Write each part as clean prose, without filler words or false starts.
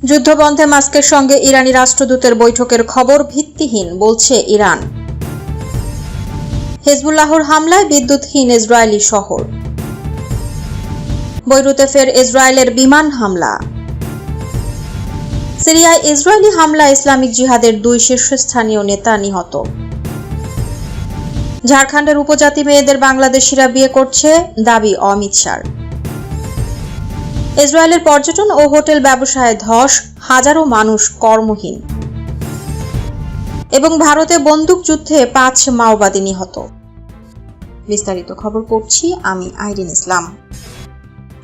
যুদ্ধবন্ধে মাস্কের সঙ্গে ইরানি রাষ্ট্রদূতের বৈঠকের খবর ভিত্তিহীন বলছে ইরান। হিজবুল্লাহর হামলায় বিদ্যুৎহীন ইসরায়েলি শহর। বৈরুতে ফের ইসরায়েলের বিমান হামলা। সিরিয়ায় ইসরায়েলি হামলা ইসলামিক জিহাদের 2 শীর্ষস্থানীয় নেতা নিহত। ঝাড়খণ্ডের উপজাতি মেয়েদের বাংলাদেশিরা বিয়ে করছে, দাবি অমিত শাহর। ইসরায়েলের পর্যটন ও হোটেল ব্যবসায় ধস, হাজারো মানুষ কর্মহীন। এবং ভারতে বন্দুকযুদ্ধে 5 মাওবাদী নিহত। বিস্তারিত খবর পড়ছি আমি আইরিন ইসলাম।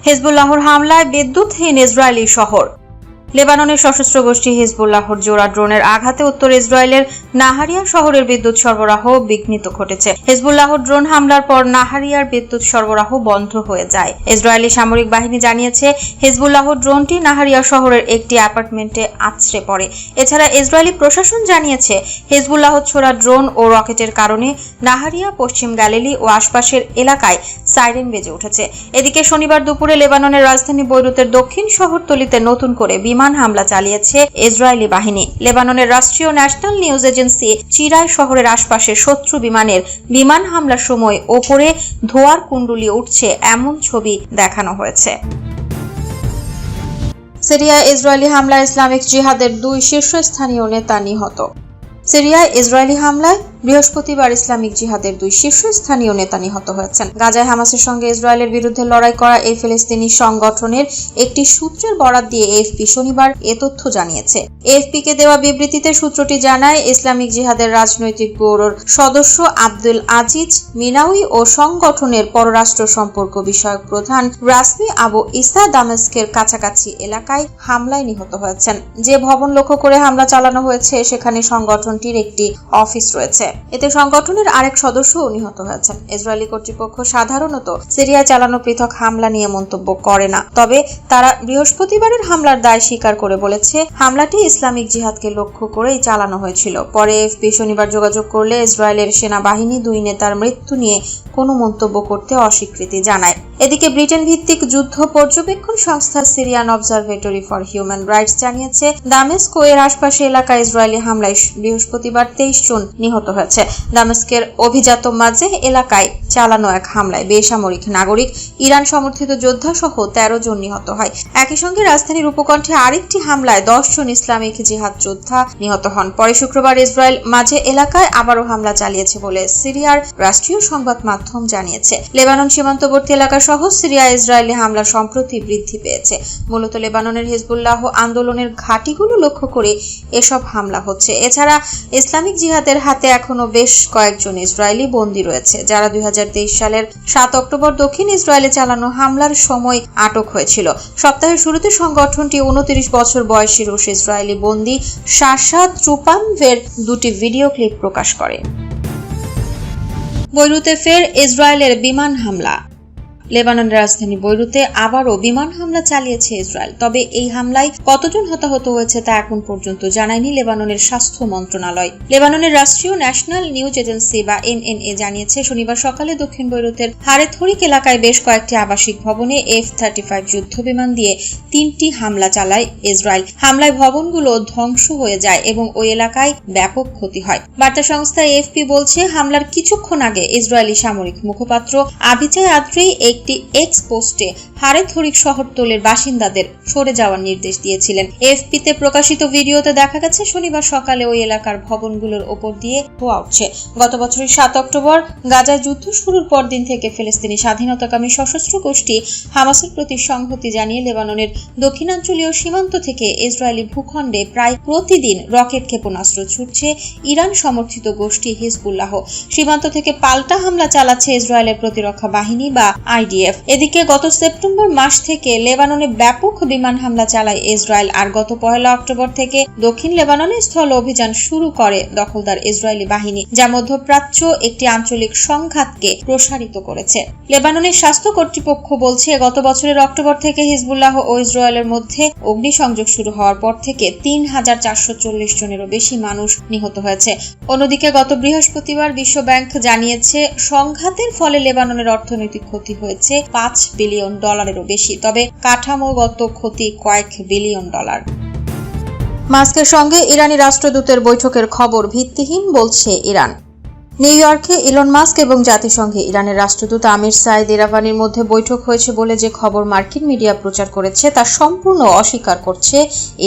হিজবুল্লাহর হামলায় বিদ্যুৎহীন ইসরায়েলি শহর। লেবাননের সশস্ত্র গোষ্ঠী হিজবুল্লাহর জোড়া ড্রোনের আঘাতে উত্তর ইসরায়েলের নাহারিয়া শহরের বিদ্যুৎ সরবরাহ বিঘ্নিত ঘটেছে। হিজবুল্লাহর ড্রোন হামলার পর নাহারিয়ার বিদ্যুৎ সরবরাহ বন্ধ হয়ে যায়। ইসরায়েলি সামরিক বাহিনী জানিয়েছে, হিজবুল্লাহর ড্রোনটি নাহারিয়া শহরের একটি অ্যাপার্টমেন্টে আছড়ে পড়ে। এছাড়া ইসরায়েলি প্রশাসন জানিয়েছে, হিজবুল্লাহ ছোড়া ড্রোন ও রকেটের কারণে নাহারিয়া, পশ্চিম গ্যালিলি ও আশপাশের এলাকায় সাইরেন বেজে উঠেছে। এদিকে শনিবার দুপুরে লেবাননের রাজধানী বৈরুতের দক্ষিণ শহরতলিতে নতুন করে বিমান হামলা চালিয়েছে ইসরায়েলি বাহিনী। লেবাননের রাষ্ট্রীয় ন্যাশনাল নিউজ এজেন্সি চিরাই শহরের আশপাশে শত্রু বিমানের বিমান হামলার সময় ওপরে ধোঁয়ার কুণ্ডলি উঠছে এমন ছবি দেখানো হয়েছে। সিরিয়ায় ইসরায়েলি হামলায় ইসলামিক জিহাদের 2 শীর্ষস্থানীয় নেতা নিহত। সিরিয়ায় ইসরায়েলি হামলায় বৃহস্পতিবার ইসলামিক জিহাদের 2 শীর্ষস্থানীয় নেতা নিহত হয়েছেন। গাজায় হামাসের সঙ্গে ইসরায়েলের বিরুদ্ধে লড়াই করা এই ফিলিস্তিনি সংগঠনের একটি সূত্রের বরাত দিয়ে এএফপি শনিবার এ তথ্য জানিয়েছে। এএফপিকে দেওয়া বিবৃতিতে সূত্রটি জানায়, ইসলামিক জিহাদের রাজনৈতিক ব্যুরোর সদস্য আব্দুল আজিজ মিনাউই ও সংগঠনের পররাষ্ট্র সম্পর্ক বিষয়ক প্রধান রাসমি আবু ইসা দামেস্কের কাছাকাছি এলাকায় হামলায় নিহত হয়েছেন। যে ভবন লক্ষ্য করে হামলা চালানো হয়েছে সেখানে সংগঠনটির একটি অফিস রয়েছে। এতে সংগঠনের আরেক সদস্যও নিহত হয়েছেন। ইসরায়েলি কর্তৃপক্ষ সাধারণত সিরিয়ায় চালানো পৃথক হামলা নিয়ে মন্তব্য করে না, তবে তারা বৃহস্পতিবারের হামলার দায় স্বীকার করে বলেছে, হামলাটি ইসলামিক জিহাদকে লক্ষ্য করেই চালানো হয়েছিল। পরে এএফপি শনিবার যোগাযোগ করলে ইসরায়েলের সেনাবাহিনী 2 নেতার মৃত্যু নিয়ে কোনো মন্তব্য করতে অস্বীকৃতি জানায়। এদিকে ব্রিটেন ভিত্তিক যুদ্ধ পর্যবেক্ষণ সংস্থা Syrian observatory for human rights জানিয়েছে, দামেস্ক এর আশপাশে এলাকায় ইসরায়েলি হামলায় বৃহস্পতিবার 23 জন নিহত হয়েছে। দামেস্কের অভিজাত মাঝে এলাকায় চালানো এক হামলায় বেসামরিক নাগরিক, ইরান সমর্থিত যোদ্ধা সহ 13 জন নিহত হয়। একই সঙ্গে রাজধানীর উপকণ্ঠে আরেকটি হামলায় 10 জন ইসলামিক জিহাদ যোদ্ধা নিহত হন। পরে শুক্রবার ইসরায়েল মাঝে এলাকায় আবারও হামলা চালিয়েছে বলে সিরিয়ার রাষ্ট্রীয় সংবাদ মাধ্যম জানিয়েছে। লেবানন সীমান্তবর্তী এলাকা সহ সিরিয়া ইসরায়েলি হামলা সম্প্রতি বৃদ্ধি পেয়েছে। মূলত লেবাননের হিজবুল্লাহ আন্দোলনের ঘাঁটিগুলো লক্ষ্য করে এসব হামলা হচ্ছে। এছাড়া ইসলামিক জিহাদের হাতে এখনো বেশ কয়েকজন ইসরায়েলি বন্দী রয়েছে, যারা 2023 সালের 7 অক্টোবর দক্ষিণ ইসরায়েলে চালানো হামলার সময় আটক হয়েছিল। সপ্তাহের শুরুতে সংগঠনটি 29 বছর বয়সী রুশ ইসরায়েলি বন্দী সাশা ট্রুপানভের 2টি ভিডিও ক্লিপ প্রকাশ করে। বৈরুতে ফের ইসরায়েলের বিমান হামলা। লেবাননের রাজধানী বৈরুতে আবারও বিমান হামলা চালিয়েছে ইসরায়েল। তবে এই হামলায় কতজন হতাহত হয়েছে তা এখন পর্যন্ত জানায়নি লেবাননের স্বাস্থ্য মন্ত্রণালয়। লেবাননের রাষ্ট্রীয় ন্যাশনাল নিউজ এজেন্সি বা এনএনএ জানিয়েছে, শনিবার সকালে দক্ষিণ বৈরুতের হারেথরিক এলাকায় বেশ কয়েকটি আবাসিক ভবনে F-35 যুদ্ধ বিমান দিয়ে 3টি হামলা চালায় ইসরায়েল। হামলায় ভবনগুলো ধ্বংস হয়ে যায় এবং ওই এলাকায় ব্যাপক ক্ষতি হয়। বার্তা সংস্থা এএফপি বলছে, হামলার কিছুক্ষণ আগে ইসরায়েলি সামরিক মুখপাত্র আবিচাই আদ্রি একটি এক্স পোস্টে হারেথরিক শহরতলির বাসিন্দাদের সরে যাওয়ার নির্দেশ দিয়েছিলেন। এএফপিতে প্রকাশিত ভিডিওতে দেখা গেছে, শনিবার সকালে ওই এলাকার ভবনগুলোর ওপর দিয়ে ধোঁয়া উঠছে। গত বছরের 7 অক্টোবর গাজায় যুদ্ধ শুরুর পর দিন থেকে ফিলিস্তিনি স্বাধীনতাকামী সশস্ত্র গোষ্ঠী হামাসের প্রতি সংহতি জানিয়ে লেবাননের দক্ষিণাঞ্চলীয় সীমান্ত থেকে ইসরায়েলি ভূখণ্ডে প্রায় প্রতিদিন রকেট ক্ষেপণাস্ত্র ছুটছে ইরান সমর্থিত গোষ্ঠী হিজবুল্লাহ। সীমান্ত থেকে পাল্টা হামলা চালাচ্ছে ইসরায়েলের প্রতিরক্ষা বাহিনী বা আইডিএফ। এদিকে গত সেপ্টেম্বর মাস থেকে লেবাননে ব্যাপক বিমান হামলা চালায় ইসরায়েল, আর গত 1 অক্টোবর থেকে দক্ষিণ লেবাননে স্থল অভিযান শুরু করে দখলদার ইসরায়েলি বাহিনী, যা মধ্যপ্রাচ্য একটি আঞ্চলিক সংঘাতকে প্রসারিত করেছে। লেবাননের স্বাস্থ্য কর্তৃপক্ষ বলছে, গত বছরের অক্টোবর থেকে হিজবুল্লাহ ও ইসরায়েলের মধ্যে অগ্নিসংযোগ শুরু হওয়ার পর থেকে 3440 জনেরও বেশি মানুষ নিহত হয়েছে। অন্যদিকে গত বৃহস্পতিবার বিশ্ব ব্যাংক জানিয়েছে, সংঘাতের ফলে লেবাননের অর্থনৈতিক ক্ষতি হয়েছে $5 বিলিয়ন বেশি, তবে কাঠামোগত ক্ষতি কয়েক বিলিয়ন ডলার। মাস্কের সঙ্গে ইরানি রাষ্ট্রদূতের বৈঠকের খবর ভিত্তিহীন বলছে ইরান। নিউ ইয়র্কে ইলন মাস্ক এবং জাতিসংঘে ইরানের রাষ্ট্রদূত আমির সাইদ ইরাভানির মধ্যে বৈঠক হয়েছে বলে যে খবর মার্কিন মিডিয়া প্রচার করেছে তা সম্পূর্ণ অস্বীকার করছে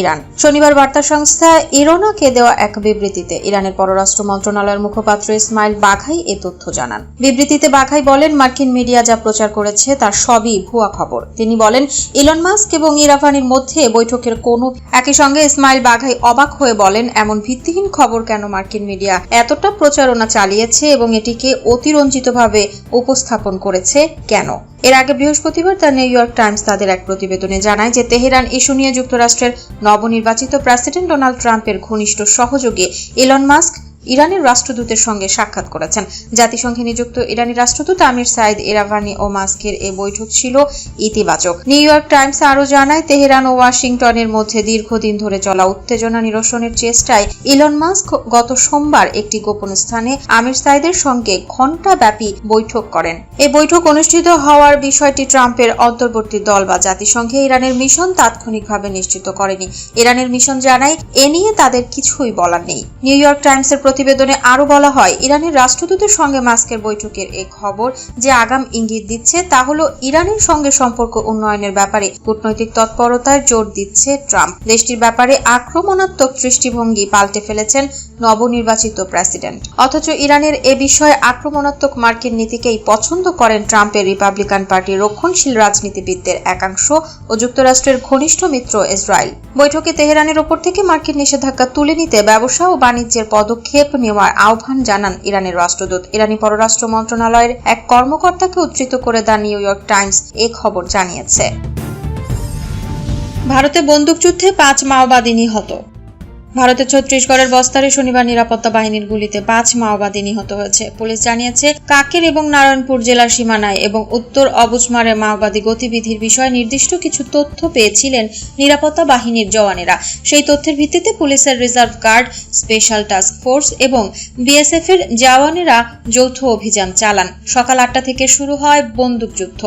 ইরান। শনিবার বার্তা সংস্থা ইরনাকে দেওয়া এক বিবৃতিতে ইরানের পররাষ্ট্র মন্ত্রণালয়ের মুখপাত্র ইসমাইল বাঘাই এ তথ্য জানান। বিবৃতিতে বাঘাই বলেন, মার্কিন মিডিয়া যা প্রচার করেছে তার সবই ভুয়া খবর। তিনি বলেন, ইলন মাস্ক এবং ইরাভানির মধ্যে বৈঠকের কোনো। একই সঙ্গে ইসমাইল বাঘাই অবাক হয়ে বলেন, এমন ভিত্তিহীন খবর কেন মার্কিন মিডিয়া এতটা প্রচারণা চালিয়েছে এবং এটিকে অতিরঞ্জিতভাবে উপস্থাপন করেছে কেন? এর আগে বৃহস্পতিবার দ্য নিউ ইয়র্ক টাইমস তাদের এক প্রতিবেদনে জানায় যে তেহরান ইস্যু নিয়ে যুক্তরাষ্ট্রের নবনির্বাচিত প্রেসিডেন্ট ডোনাল্ড ট্রাম্পের ঘনিষ্ঠ সহযোগী ইলন মাস্ক ইরানের রাষ্ট্রদূতের সঙ্গে সাক্ষাৎ করেছেন। জাতিসংঘে নিযুক্ত ইরানি রাষ্ট্রদূত আমির সাইদ ইরাভানি ও মাস্কের এই বৈঠক ছিল ইতিবাচক। নিউ ইয়র্ক টাইমস আরও জানায়, তেহরান ও ওয়াশিংটনের মধ্যে দীর্ঘদিন ধরে চলা উত্তেজনা নিরসনের চেষ্টায় ইলন মাস্ক গত সোমবার একটি গোপন স্থানে আমির সাইদের সঙ্গে ঘণ্টাব্যাপী বৈঠক করেন। এই বৈঠক অনুষ্ঠিত হওয়ার বিষয়টি ট্রাম্পের অন্তর্বর্তী দল বা জাতিসংঘে ইরানের মিশন তাৎক্ষণিকভাবে নিশ্চিত করেনি। ইরানের মিশন জানায়, এ নিয়ে তাদের কিছুই বলার নেই। নিউ ইয়র্ক টাইমসের প্রতিবেদনে আরো বলা হয়, ইরানের রাষ্ট্রদূতের সঙ্গে মাস্কের বৈঠকের এই খবর যে আগাম ইঙ্গিত দিচ্ছে তা হলো ইরানের সঙ্গে সম্পর্ক উন্নয়নের ব্যাপারে কূটনৈতিক তৎপরতায় জোর দিচ্ছে ট্রাম্প। দেশটির ব্যাপারে আক্রমণাত্মক দৃষ্টিভঙ্গি পাল্টে ফেলেছেন নবনির্বাচিত প্রেসিডেন্ট। অথচ ইরানের এ বিষয়ে আক্রমণাত্মক মার্কিন নীতিকেই পছন্দ করেন ট্রাম্পের রিপাবলিকান পার্টির রক্ষণশীল রাজনীতিবিদদের একাংশ ও যুক্তরাষ্ট্রের ঘনিষ্ঠ মিত্র ইসরায়েল। বৈঠকে তেহরানের ওপর থেকে মার্কিন নিষেধাজ্ঞা তুলে নিতে ব্যবসা ও বাণিজ্যের পদক্ষেপ নেওয়ার আহ্বান জানান ইরানের রাষ্ট্রদূত। ইরানি পররাষ্ট্র মন্ত্রণালয়ের এক কর্মকর্তাকে উদ্ধৃত করে দ্য নিউ ইয়র্ক টাইমস এ খবর জানিয়েছে। ভারতে বন্দুকযুদ্ধে 5 মাওবাদী নিহত। ভারতের ছত্তিশগড়ের বস্তারে শনিবার নিরাপত্তা বাহিনীর গুলিতে 5 মাওবাদী নিহত হয়েছে। পুলিশ জানিয়েছে, কাকের এবং নারায়ণপুর জেলার সীমানায় এবং উত্তর অবুঝমারে মাওবাদী গতিবিধির বিষয়ে নির্দিষ্ট কিছু তথ্য পেয়েছিলেন নিরাপত্তা বাহিনীর জওয়ানেরা। সেই তথ্যের ভিত্তিতে পুলিশের reserve guard, special task force এবং বিএসএফ এর জওয়ানেরা যৌথ অভিযান চালান। সকাল 8টা থেকে শুরু হয় বন্দুকযুদ্ধ।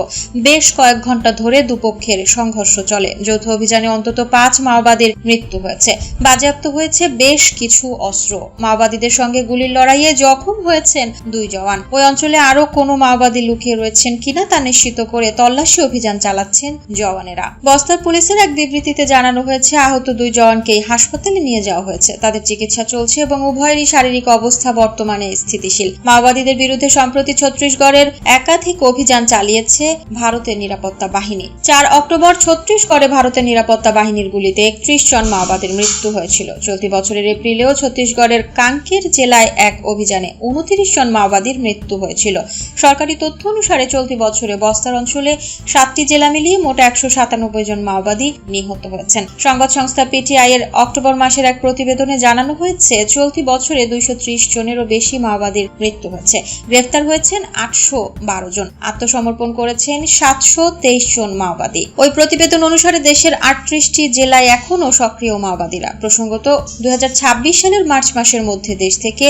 বেশ কয়েক ঘন্টা ধরে দুপক্ষের সংঘর্ষ চলে। যৌথ অভিযানে অন্তত 5 মাওবাদীর মৃত্যু হয়েছে। বাজেয়াপ্ত হয়েছে বেশ কিছু অস্ত্র। মাওবাদীদের সঙ্গে গুলির লড়াইয়ে জখম হয়েছেন 2 জওয়ান। ওই অঞ্চলে আরো কোনো মাওবাদী লুকিয়ে রয়েছেন কিনা তা নিশ্চিত করে তল্লাশি অভিযান চালাচ্ছেন জওয়ানেরা। বস্তার পুলিশের এক বিবৃতিতে জানানো হয়েছে, আহত 2 জওয়ানকেই হাসপাতালে নিয়ে যাওয়া হয়েছে। তাদের চিকিৎসা চলছে এবং উভয়েরই শারীরিক অবস্থা বর্তমানে স্থিতিশীল। মাওবাদীদের বিরুদ্ধে সম্প্রতি ছত্তিশগড়ের একাধিক অভিযান চালিয়েছে ভারতের নিরাপত্তা বাহিনী। 4 অক্টোবর ছত্তিশগড়ে ভারতের নিরাপত্তা বাহিনীর গুলিতে 31 জন মাওবাদীর মৃত্যু হয়েছিল। চলতি বছরের এপ্রিলেও ছত্তিশগড়ের কাঙ্কের জেলায় এক অভিযানে 29 জন মাওবাদীর মৃত্যু হয়েছিল। সরকারি তথ্য অনুসারে চলতি বছরে বস্তার অঞ্চলে 7টি জেলা মিলিয়ে মোট 197 জন মাওবাদী নিহত হয়েছেন। সংবাদ সংস্থা পিটিআই এর অক্টোবর মাসের এক প্রতিবেদনে জানানো হয়েছে, চলতি বছরে 230 জনেরও বেশি মাওবাদীর মৃত্যু হয়েছে। গ্রেফতার হয়েছেন 812 জন। আত্মসমর্পণ করেছেন 723 জন মাওবাদী। ওই প্রতিবেদন অনুসারে দেশের 38টি জেলায় এখনও সক্রিয় মাওবাদীরা। প্রসঙ্গত 2026 সালের মার্চ মাসের মধ্যে দেশ থেকে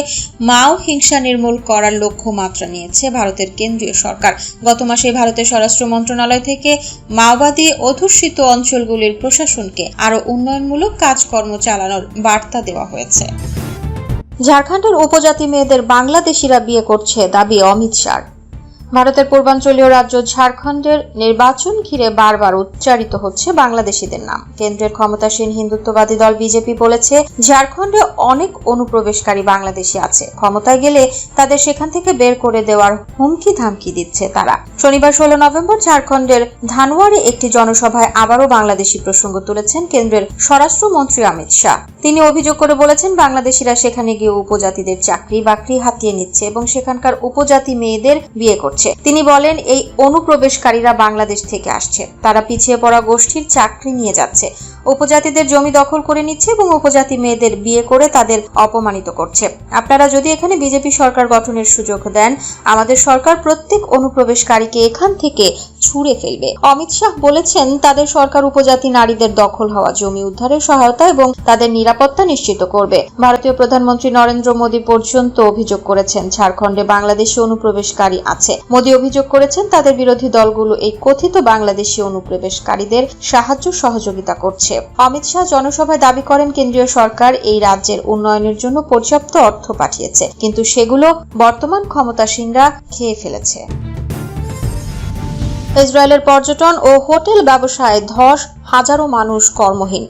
মাও হিংসা নির্মূল করার লক্ষ্যমাত্রা নিয়েছে ভারতের কেন্দ্রীয় সরকার। গত মাসে ভারতের স্বরাষ্ট্র মন্ত্রণালয় থেকে মাওবাদী অধ্যুষিত অঞ্চলগুলির প্রশাসনকে আরও উন্নয়নমূলক কাজকর্ম চালানোর বার্তা দেওয়া হয়েছে। ঝাড়খণ্ডের উপজাতি মেয়েদের বাংলাদেশিরা বিয়ে করছে, দাবি অমিত শাহর। ভারতের পূর্বাঞ্চলীয় রাজ্য ঝাড়খণ্ডের নির্বাচন ঘিরে বারবার উচ্চারিত হচ্ছে বাংলাদেশিদের নাম। কেন্দ্রের ক্ষমতাসীন হিন্দুত্ববাদী দল বিজেপি বলেছে, ঝাড়খণ্ডে অনেক অনুপ্রবেশকারী বাংলাদেশি আছে। ক্ষমতায় গেলে তাদের সেখান থেকে বের করে দেওয়ার হুমকি ধামকি দিচ্ছে তারা। শনিবার 16 নভেম্বর ঝাড়খণ্ডের ধানওয়ারে একটি জনসভায় আবারও বাংলাদেশি প্রসঙ্গ তুলেছেন কেন্দ্রের স্বরাষ্ট্রমন্ত্রী অমিত শাহ। তিনি অভিযোগ করে বলেছেন, বাংলাদেশিরা সেখানে গিয়ে উপজাতিদের চাকরি বাকরি হাতিয়ে নিচ্ছে এবং সেখানকার উপজাতি মেয়েদের বিয়ে করছে। তিনি বলেন, এই অনুপ্রবেশকারীরা বাংলাদেশ থেকে আসছে। তারা পিছিয়ে পড়া গোষ্ঠীর চাকরি নিয়ে যাচ্ছে, উপজাতিদের জমি দখল করে নিচ্ছে এবং উপজাতি মেয়েদের বিয়ে করে তাদের অপমানিত করছে। আপনারা যদি এখানে বিজেপি সরকার গঠনের সুযোগ দেন, আমাদের সরকার প্রত্যেক অনুপ্রবেশকারীকে এখান থেকে ছুঁড়ে ফেলবে। অমিত শাহ বলেছেন, তাদের সরকার উপজাতি নারীদের দখল হওয়া জমি উদ্ধারের সহায়তা এবং তাদের নিরাপত্তা নিশ্চিত করবে। ভারতীয় প্রধানমন্ত্রী নরেন্দ্র মোদী পর্যন্ত অভিযোগ করেছেন ঝাড়খণ্ডে বাংলাদেশি অনুপ্রবেশকারী আছে। মোদী অভিযোগ করেছেন, তাদের বিরোধী দলগুলো এই কথিত বাংলাদেশি অনুপ্রবেশকারীদের সাহায্য সহযোগিতা করছে। অমিত শাহ জনসভায় দাবি করেন, কেন্দ্রীয় সরকার এই রাজ্যের উন্নয়নের জন্য পর্যাপ্ত অর্থ পাঠিয়েছে, কিন্তু সেগুলো বর্তমান ক্ষমতাসীনরা খেয়ে ফেলেছে। ইসরায়েলের পর্যটন ও হোটেল ব্যবসায় ধস, হাজারো মানুষ কর্মহীন।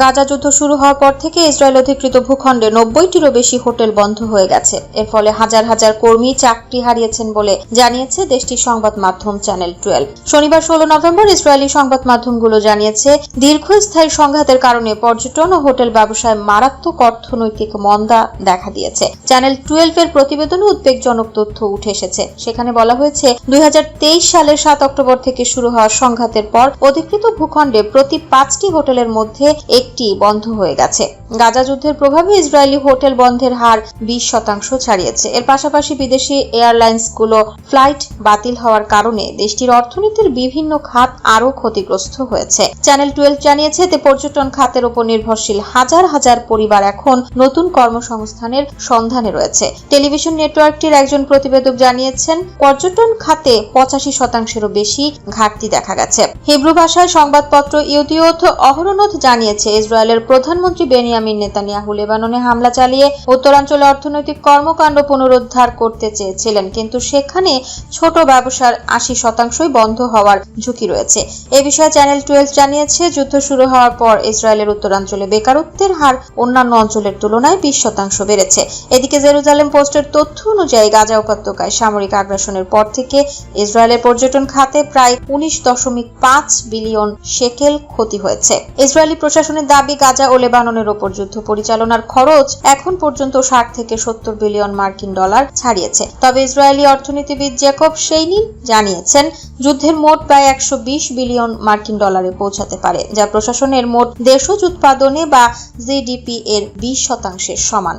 গাজা যুদ্ধ শুরু হওয়ার পর থেকে ইসরায়েল অধিকৃত ভূখণ্ডে 90টিরও বেশি হোটেল বন্ধ হয়ে গেছে। এর ফলে হাজার হাজার কর্মী চাকরি হারিয়েছেন বলে জানিয়েছে দেশটির সংবাদ মাধ্যম চ্যানেল 12। শনিবার 16 নভেম্বর ইসরায়েলি সংবাদ মাধ্যমগুলো জানিয়েছে, দীর্ঘস্থায়ী সংঘাতের কারণে পর্যটন ও হোটেল ব্যবসায় মারাত্মক অর্থনৈতিক মন্দা দেখা দিয়েছে। চ্যানেল 12 এর প্রতিবেদনে উদ্বেগজনক তথ্য উঠে এসেছে। সেখানে বলা হয়েছে, 2023 সালের 7 অক্টোবর থেকে শুরু হওয়া সংঘাতের পর অধিকৃত ভূখণ্ডে প্রতি 5টি হোটেলের মধ্যে একটি বন্ধ হয়ে গেছে। গাজা যুদ্ধের প্রভাবে ইসরায়েলি হোটেল বন্ধের হার 20% ছাড়িয়েছে। এর পাশাপাশি বিদেশি এয়ারলাইন্সগুলো ফ্লাইট বাতিল হওয়ার কারণে দেশটির অর্থনীতির বিভিন্ন খাত আরও ক্ষতিগ্রস্ত হয়েছে। চ্যানেল 12 জানিয়েছে, এতে পর্যটন খাতের উপর নির্ভরশীল হাজার হাজার পরিবার এখন নতুন কর্মসংস্থানের সন্ধানে রয়েছে। টেলিভিশন নেটওয়ার্কটির একজন প্রতিবেদক জানিয়েছেন, পর্যটন খাতে 85%-এরও বেশি ঘাটতি দেখা গেছে। হিব্রু ভাষায় সংবাদপত্র ইউদিওথ অহরনথ জানিয়েছে, ইসরায়েলের প্রধানমন্ত্রী বেনিয়ামিন নেতানিয়াহু লেবাননে হামলা চালিয়ে উত্তরাঞ্চলে অর্থনৈতিক কর্মকাণ্ড পুনরুদ্ধার করতে চেয়েছিলেন, কিন্তু সেখানে ছোট ব্যবসার 80%ই বন্ধ হওয়ার ঝুঁকি রয়েছে। এ বিষয়ে চ্যানেল 12 জানিয়েছে, যুদ্ধ শুরু হওয়ার পর ইসরায়েলের উত্তরাঞ্চলে বেকারত্বের হার অন্যান্য অঞ্চলের তুলনায় 20% বেড়েছে। এদিকে জেরুজালেম পোস্টের তথ্য অনুযায়ী গাজা উপত্যকায় সামরিক আগ্রাসনের পর থেকে ইসরায়েলের পর্যটন খাতে প্রায় 19.5 বিলিয়ন শেকেল ক্ষতি হয়েছে। ইসরায়েলি প্রশাসনের দাবি, গাজা ও লেবাননের ওপর যুদ্ধ পরিচালনার খরচ এখন পর্যন্ত 60 থেকে 70 বিলিয়ন মার্কিন ডলার ছাড়িয়েছে। তবে ইসরায়েলি অর্থনীতিবিদ জেকব শেইনিন জানিয়েছেন, যুদ্ধের মোট প্রায় 120 বিলিয়ন মার্কিন ডলারে পৌঁছাতে পারে, যা প্রশাসনের মোট দেশজ উৎপাদনে বা জিডিপি এর 20%-এর সমান।